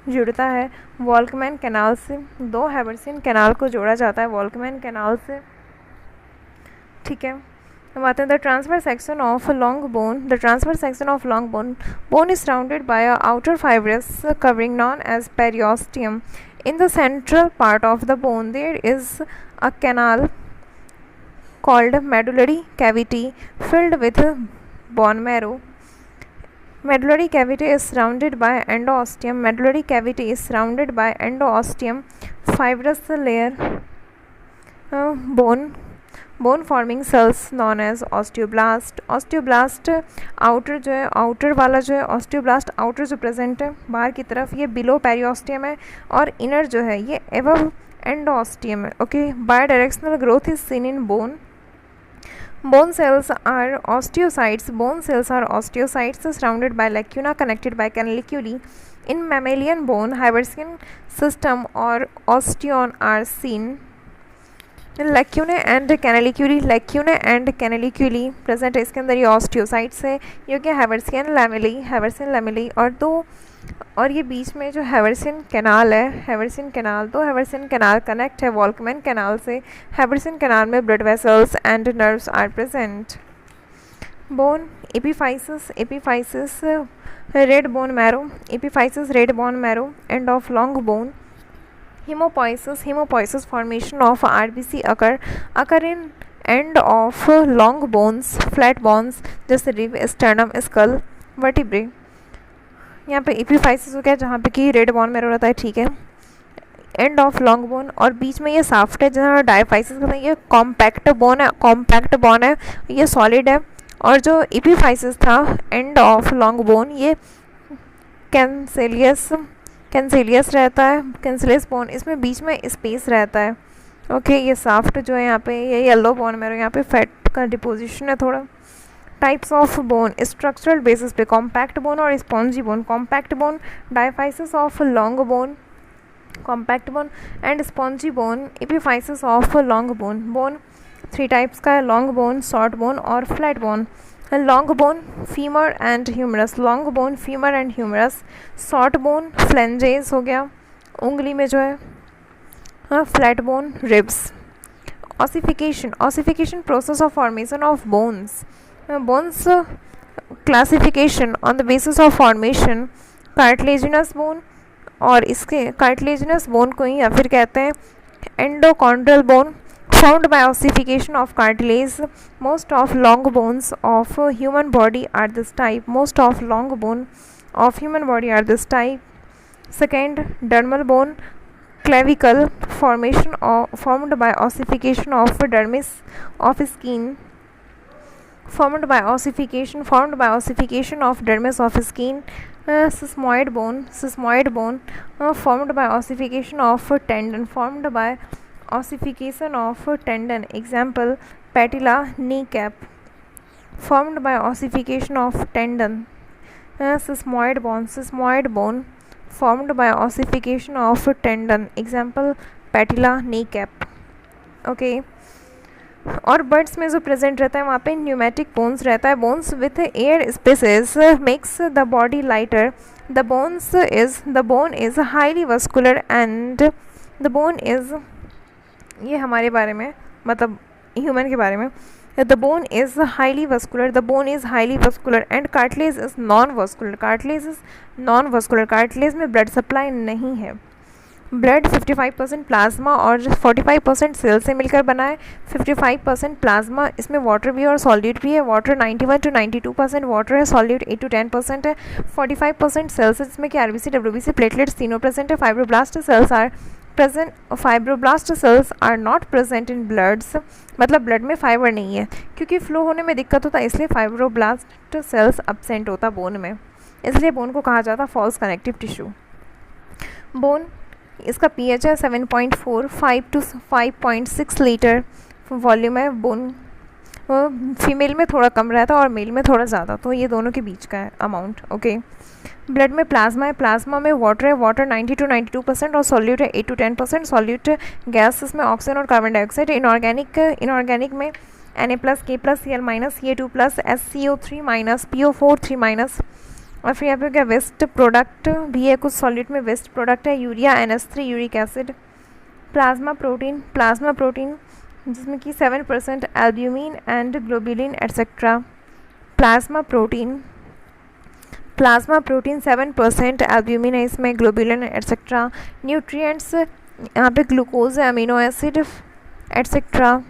Speaker 1: जुड़ता है वॉल्कमैन कैनाल से, दो हैबर्सियन कैनाल को जोड़ा जाता है वॉल्कमैन कैनाल से, ठीक है। हम आते हैं the transverse section of long bone is surrounded by a outer fibrous covering known as periosteum. In the central part of the bone there is a canal called medullary cavity filled with bone marrow. Medullary cavity is surrounded by endosteum, fibrous layer, bone forming cells known as osteoblast outer जो है osteoblast outer जो present है बाहर की तरफ, ये below periosteum है, और इनर जो है ये एबव एंडोस्टियम है, okay. Bidirectional growth is seen in bone, Bone cells are osteocytes. Bone cells are osteocytes surrounded by lacuna connected by canaliculi. In mammalian bone, Haversian system or osteon are seen. Lacunae and canaliculi present है इसके अंदर। ये osteocytes है, ये क्या Haversian lamellae और ये बीच में जो हैवर्सियन कैनाल कनेक्ट है वॉल्कमैन कैनाल से। हैवर्सियन कैनाल में blood vessels and nerves are present. Bone epiphysis red bone marrow end of long bone. Hemopoiesis formation of RBC occur in end of long bones, flat bones जैसे rib, sternum, school, vertebrae. यहाँ पे epiphysis हो गया जहाँ पे कि red bone marrow रहता है, ठीक है। एंड ऑफ लॉन्ग बोन और बीच में ये साफ्ट है जहाँ डायफाइसिस कहते हैं। ये कॉम्पैक्ट बोन है, ये सॉलिड है। और जो एपिफाइसिस था एंड ऑफ लॉन्ग बोन ये कैंसिलियस रहता है, कैंसिलियस बोन, इसमें बीच में स्पेस रहता है। ओके, ये साफ्ट जो है यहाँ पे ये येलो बोन मैरो, यहाँ पे फैट का डिपोजिशन है थोड़ा। Types of bone structural basis पे कॉम्पैक्ट बोन और spongy bone. Compact bone diaphysis of long bone, compact bone and spongy bone epiphysis of long bone. Bone 3 types का है, long bone, short bone और flat bone. Long bone femur and humerus, short bone phalanges हो गया उंगली में जो है, flat bone ribs. Ossification process of formation of bones classification on the basis of formation cartilaginous bone, और इसके cartilaginous bone को ही या फिर कहते हैं एंडोकॉन्ड्रल bone. Formed by ossification of cartilage, most of long bones of human body are this type. Second, dermal bone clavicle formation formed by ossification of dermis of skin. Formed by ossification of dermis of skin. Sesamoid bone formed by ossification of tendon. Example, patella, kneecap. Formed by ossification of tendon. Sesamoid bone formed by ossification of tendon. Example, patella, kneecap. Okay, और birds में जो present रहता है वहाँ पे pneumatic bones रहता है। Bones with air spaces makes the body lighter. The bone is highly vascular and the bone is, ये हमारे बारे में मतलब ह्यूमन के बारे में, the bone is highly vascular and cartilage is non vascular. Cartilage में ब्लड सप्लाई नहीं है। ब्लड 55% प्लाज्मा और 45% सेल से मिलकर बना है। 55% प्लाज्मा, इसमें वाटर भी और सॉल्यूट भी है। वाटर 91 to 92% वाटर है, सॉल्यूट 8 to 10% है। 45% सेल्स है जिसमें कि आरबीसी, डब्ल्यूबीसी, प्लेटलेट्स तीनों प्रेजेंट है। Fibroblast cells are not present in bloods, मतलब ब्लड में फाइबर नहीं है क्योंकि फ्लो होने में दिक्कत होता है, इसलिए फाइब्रोब्लास्ट सेल्स एब्सेंट होता बोन में, इसलिए बोन को कहा जाता फॉल्स कनेक्टिव टिश्यू। बोन, इसका पीएच है 7.4, 5 to 5.6 लीटर वॉल्यूम है। बोन फीमेल में थोड़ा कम रहता है और मेल में थोड़ा ज़्यादा, तो ये दोनों के बीच का है अमाउंट। ओके, ब्लड में प्लाज्मा है, प्लाज्मा में वाटर है, वाटर 90 to 92% और सॉल्यूट है 8 to 10%। सॉल्यूट गैसेस में ऑक्सीजन और कार्बन डाइऑक्साइड। इनऑर्गेनिक में Na+, K+, Cl-, Ca2+, SCO3-, PO4-3-। और फिर यहाँ पे क्या वेस्ट प्रोडक्ट भी है, कुछ सॉल्यूट में वेस्ट प्रोडक्ट है, urea, NH3, uric acid. Plasma protein जिसमें कि 7% albumin and globulin etcetera. Plasma protein 7% albumin है इसमें, ग्लोबुलिन एटसेट्रा। न्यूट्रिएंट्स यहाँ पे ग्लूकोज है, अमीनो एसिड एटसेट्रा।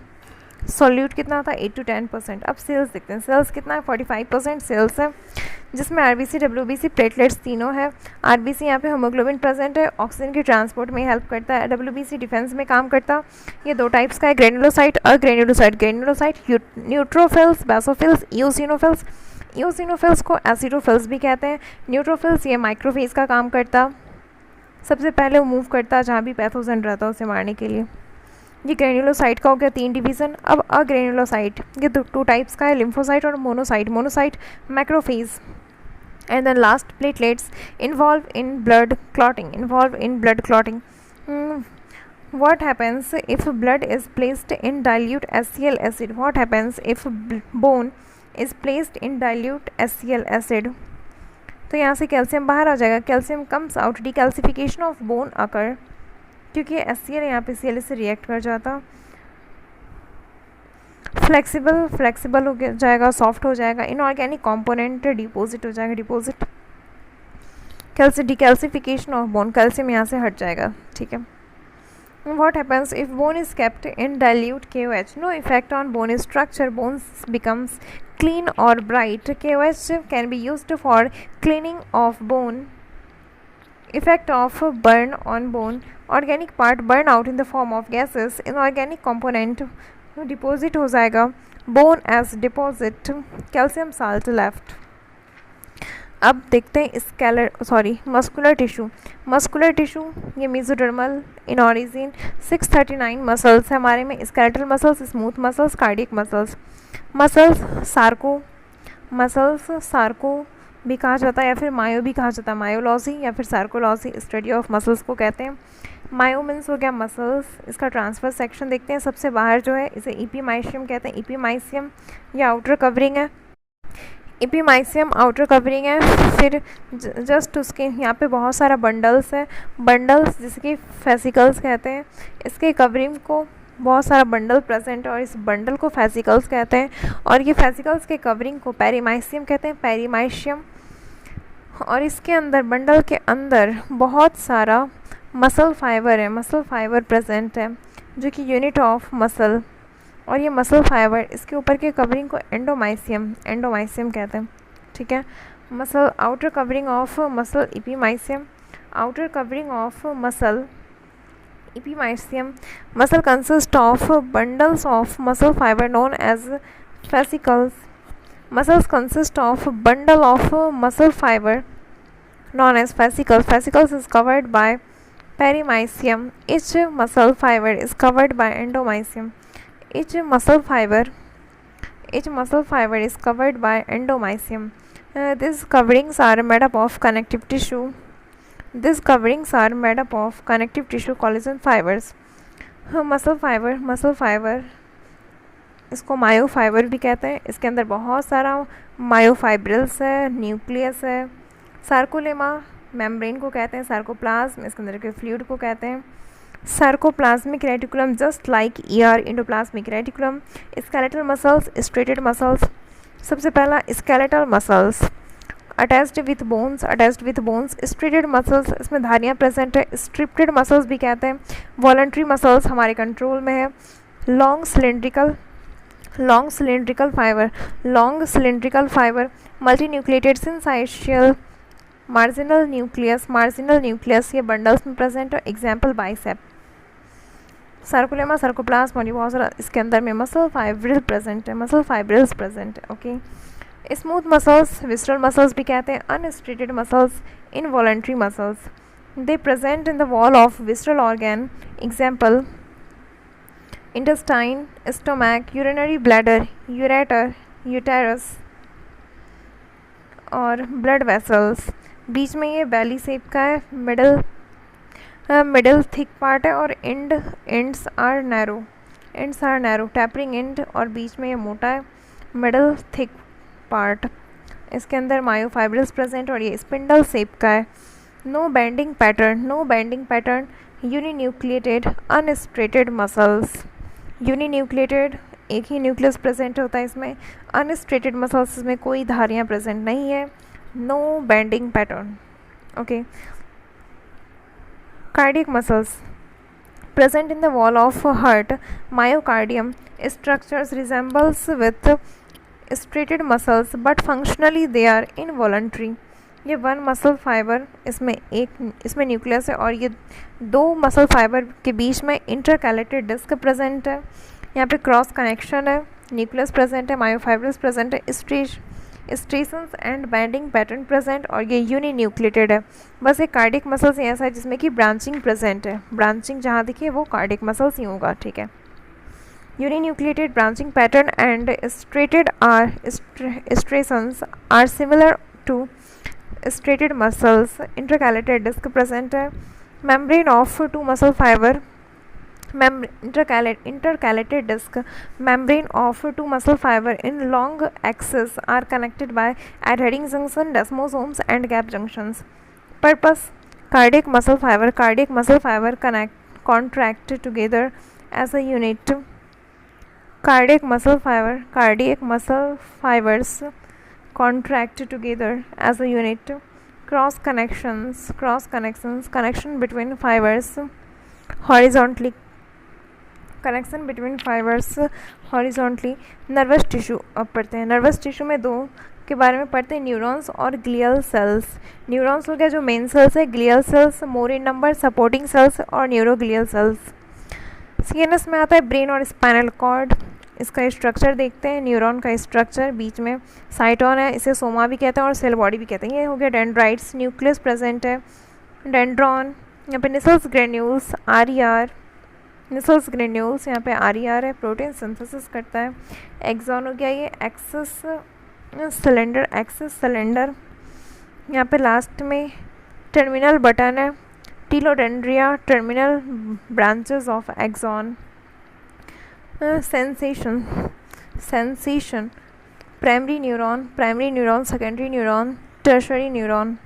Speaker 1: सॉल्यूट कितना था 8 to 10%। अब सेल्स देखते हैं, सेल्स कितना है 45% सेल्स है जिसमें आरबीसी, डब्ल्यूबीसी, प्लेटलेट्स तीनों है। आरबीसी यहाँ पे हीमोग्लोबिन प्रेजेंट है, ऑक्सीजन के ट्रांसपोर्ट में हेल्प करता है। डब्ल्यूबीसी डिफेंस में काम करता। ये 2 टाइप्स का है, ग्रेनुलोसाइट और ग्रेनुलोसाइट न्यूट्रोफिल्स, बेसोफिल्स, इओसिनोफिल्स को एसिडोफिल्स भी कहते हैं। न्यूट्रोफिल्स ये माइक्रोफेज का काम करता, सबसे पहले वो मूव करता जहाँ भी पैथोजन रहता है उसे मारने के लिए। ये ग्रेन्युलोसाइट का हो गया 3 डिवीज़न। अब अग्रेन्युलोसाइट ये 2 टाइप्स का है, लिम्फोसाइट और monocyte. Monocyte macrophage. And then last, platelets involved in blood clotting. What happens if blood is placed in dilute HCl acid? What happens if bone is placed in dilute HCl acid? तो यहाँ से calcium बाहर आ जाएगा, calcium comes out, decalcification of bone occur, क्योंकि HCl यहाँ पे Cl से रिएक्ट कर जाता। फ्लेक्सिबल हो जाएगा, सॉफ्ट हो जाएगा। इनऑर्गेनिक कंपोनेंट डिपॉजिट हो जाएगा, deposit. Calcium decalcification of bone, calcium यहाँ से हट जाएगा, ठीक है। What happens if bone is kept in dilute KOH? No effect on bone structure. Bones becomes clean or bright. KOH can be used for cleaning of bone. Effect of burn on bone. Organic part burn out in the form of gases. Inorganic component deposit हो जाएगा, bone as deposit. Calcium salt left. अब देखते हैं muscular tissue. ये mesodermal in origin 639 muscles है हमारे में, skeletal muscles, smooth muscles, cardiac muscles, Sarco भी कहा जाता है या फिर मायो भी कहा जाता है, मायोलॉजी या फिर सार्कोलॉजी, स्टडी ऑफ मसल्स को कहते हैं। मायो मीन्स हो गया मसल्स। इसका ट्रांसफर सेक्शन देखते हैं, सबसे बाहर जो है इसे इपीमाइशियम कहते हैं। इपीमाइशियम या आउटर कवरिंग है, इपीमाइसियम आउटर कवरिंग है। फिर जस्ट उसके यहाँ पे बहुत सारा बंडल्स है, बंडल्स जिसके फेसिकल्स कहते हैं। इसके कवरिंग को बहुत सारा बंडल प्रेजेंट है और इस बंडल को फेसिकल्स कहते हैं, और ये फेसिकल्स के कवरिंग को पेरीमाइसियम कहते हैं, पेरीमाइशियम। और इसके अंदर, बंडल के अंदर बहुत सारा मसल फाइबर प्रेजेंट है जो कि यूनिट ऑफ मसल, और ये मसल फाइबर इसके ऊपर के कवरिंग को एंडोमाइसियम कहते हैं, ठीक है। Muscle outer covering of muscle epimysium, outer covering of muscle epimysium. Muscle consist of bundles of muscle fibre known as fascicles. Muscles consist of bundle of muscle fibre known as fascicles. Fascicles is covered by perimysium. Each muscle fiber is covered by endomysium. Each muscle fiber is covered by endomysium. These coverings are made up of connective tissue. Collagen fibers. Muscle fibre इसको myofibre भी कहते हैं। इसके अंदर बहुत सारा myofibrils है, nucleus है। सार्कोलेमा मेम्ब्रेन को कहते हैं, सार्कोप्लाज्म इसके अंदर के फ्लूइड को कहते हैं। Sarcoplasmic reticulum just like ER endoplasmic reticulum. Skeletal muscles, striated muscles. सबसे पहला skeletal muscles attached with bones. Striated muscles इसमें धारियाँ प्रेजेंट है, स्ट्रिप्टेड मसल्स भी कहते हैं। वॉलंटरी मसल्स हमारे कंट्रोल में है। Long cylindrical fibre multi nucleated syncytial marginal nucleus ये बंडल्स में प्रेजेंट है। Example bicep. सार्कोलेमा, सार्कोप्लाज्म और ये बहुत सारा इसके अंदर में मसल फाइब्रिल्स प्रेजेंट है। Okay. Smooth muscles visceral muscles भी कहते हैं। Unstriated muscles involuntary muscles, they present in the wall of visceral organ. Example intestine, stomach, urinary bladder, uterus और ब्लड वेसल्स। बीच में ये बैली शेप का है, मिडल थिक पार्ट है और ends are narrow, tapering end, और बीच में ये मोटा है, मिडल थिक पार्ट। इसके अंदर मायोफाइब्रिल्स प्रेजेंट और ये स्पिंडल शेप का है। No banding pattern, uninucleated unstriated muscles. Uninucleated एक ही न्यूक्लियस प्रेजेंट होता है इसमें। अनस्ट्रेटेड मसल्स में कोई धारियाँ प्रेजेंट नहीं है। No banding pattern. Okay. Cardiac muscles present in the wall of heart. Myocardium structures resembles with striated muscles but functionally they are involuntary. ये वन मसल फाइबर इसमें nucleus है और ये दो मसल फाइबर के बीच में इंटरकैलेटेड डिस्क प्रेजेंट है। यहाँ पे क्रॉस कनेक्शन है, न्यूक्लियस प्रेजेंट है, मायोफाइब्रस प्रेजेंट है, स्ट्रेशंस एंड बैंडिंग पैटर्न प्रेजेंट, और ये यूनिन्यूक्लिएटेड है। बस एक कार्डियक मसल्स ही ऐसा है जिसमें कि ब्रांचिंग प्रेजेंट है, ब्रांचिंग जहाँ दिखे वो कार्डियक मसल्स ही होगा, ठीक है। Uninucleated branching pattern and striated striations are similar to striated muscles. Intercalated disc present है। Membrane of two muscle fiber. Intercalated disc. Membrane of two muscle fiber in long axis are connected by adhering junction, desmosomes and gap junctions. Purpose: cardiac muscle fiber contract together as a unit. Cardiac muscle fibers contract together as a unit. Cross connections, connection between fibers horizontally, nervous tissue। अब पढ़ते हैं nervous tissue में दो के बारे में पढ़ते हैं, न्यूरॉन्स और ग्लियल सेल्स। न्यूरॉन्स हो गया जो मेन सेल्स है, ग्लियल सेल्स मोर इन नंबर, सपोर्टिंग सेल्स और न्यूरोग्लियल सेल्स। सीएनएस में आता है ब्रेन और स्पाइनल कॉर्ड। इसका स्ट्रक्चर देखते हैं, न्यूरॉन का स्ट्रक्चर, बीच में साइटोन है, इसे सोमा भी कहते हैं और सेल बॉडी भी कहते हैं। ये हो गया डेंड्राइट्स, न्यूक्लियस प्रेजेंट है, डेंड्रॉन, यहाँ पे Nissl's granules, RER, Nissl's granules, यहाँ पे आरईआर है, प्रोटीन सिंथेसिस करता है। एक्सॉन हो गया ये एक्सिस सिलेंडर, यहाँ पे लास्ट में टर्मिनल बटन है, telodendria, terminal branches of axon. Sensation, primary neuron, secondary neuron, tertiary neuron.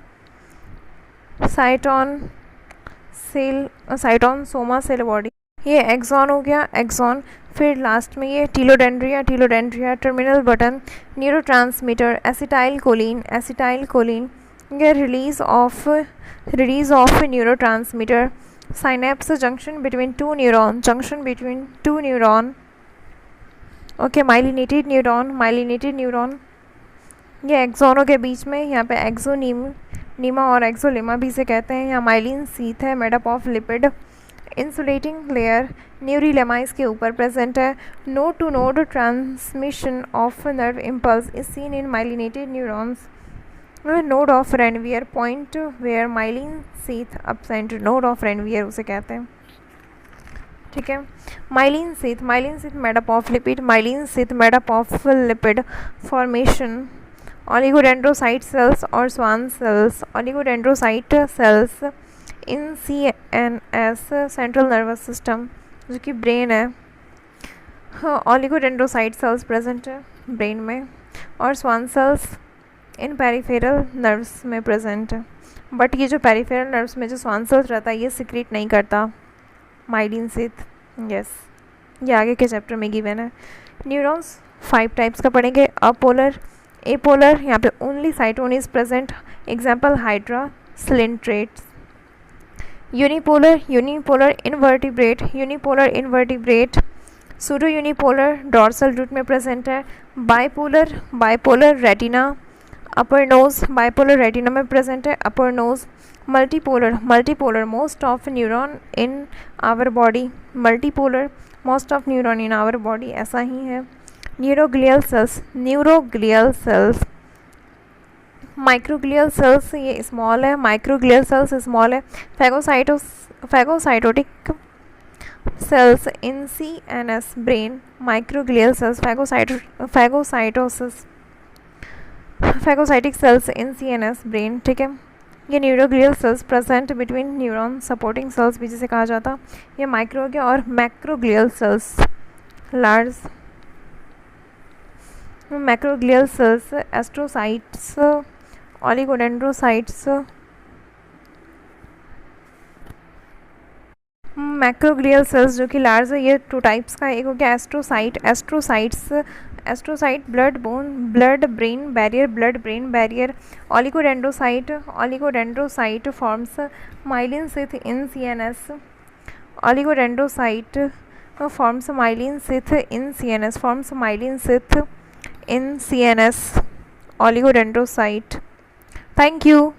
Speaker 1: Cyton soma cell body, ये एक्सॉन हो गया, एक्सॉन। फिर लास्ट में ये telodendria, terminal button, neurotransmitter, acetyl choline, ये release of neurotransmitter. Synapse, junction between two neuron, okay. Myelinated neuron, ये एक्सोनों के बीच में, यहाँ पे एक्सोनीमा और एक्सोलेमा भी से कहते हैं। यहाँ माइलिन सीथ है, made up of lipid. Insulating layer neurilemma इसके ऊपर प्रेजेंट है। Node to node transmission of nerve impulse is seen in myelinated neurons. Node of Ranvier, point where myelin sheath absent, node of Ranvier उसे कहते हैं, ठीक है। Myelin sheath made up of lipid formation. Oligodendrocyte cells और Schwann cells, oligodendrocyte cells in CNS, central nervous system, जो कि brain है। Oligodendrocyte sales present है ब्रेन में, और स्वान सेल्स इन पेरिफेरल नर्व्स में प्रेजेंट है। बट ये जो पेरिफेरल नर्व्स में जो स्वान सेल्स रहता है ये सिक्रीट नहीं करता माइलिन सीथ, यस, ये आगे के चैप्टर में गिवन है। न्यूरॉन्स 5 टाइप्स का पढ़ेंगे। अपोलर, एपोलर, यहाँ पे only cyton is present, example hydra, स्लिंट्रेट्स। Unipolar invertebrate, pseudo unipolar dorsal root में प्रेजेंट है। Bipolar retina, upper nose, bipolar retina में प्रेजेंट है, upper nose. Multipolar most of neuron in our body, ऐसा ही है। न्यूरोग्लियल सेल्स, माइक्रोग्लियल सेल्स ये small है, phagocytotic cells in CNS brain, microglial cells, phagocytic cells in CNS brain, ठीक है। ये neuroglial cells present between neuron, supporting sales भी जिसे कहा जाता, ये माइक्रो के। और macroglial cells, large macroglial cells, astrocytes, oligodendrocytes. Macroglial cells जो कि लार्ज है, ये 2 टाइप्स का, एक हो गया astrocyte blood brain barrier. Oligodendrocyte forms myelin sheath in CNS, oligodendrocyte. Thank you.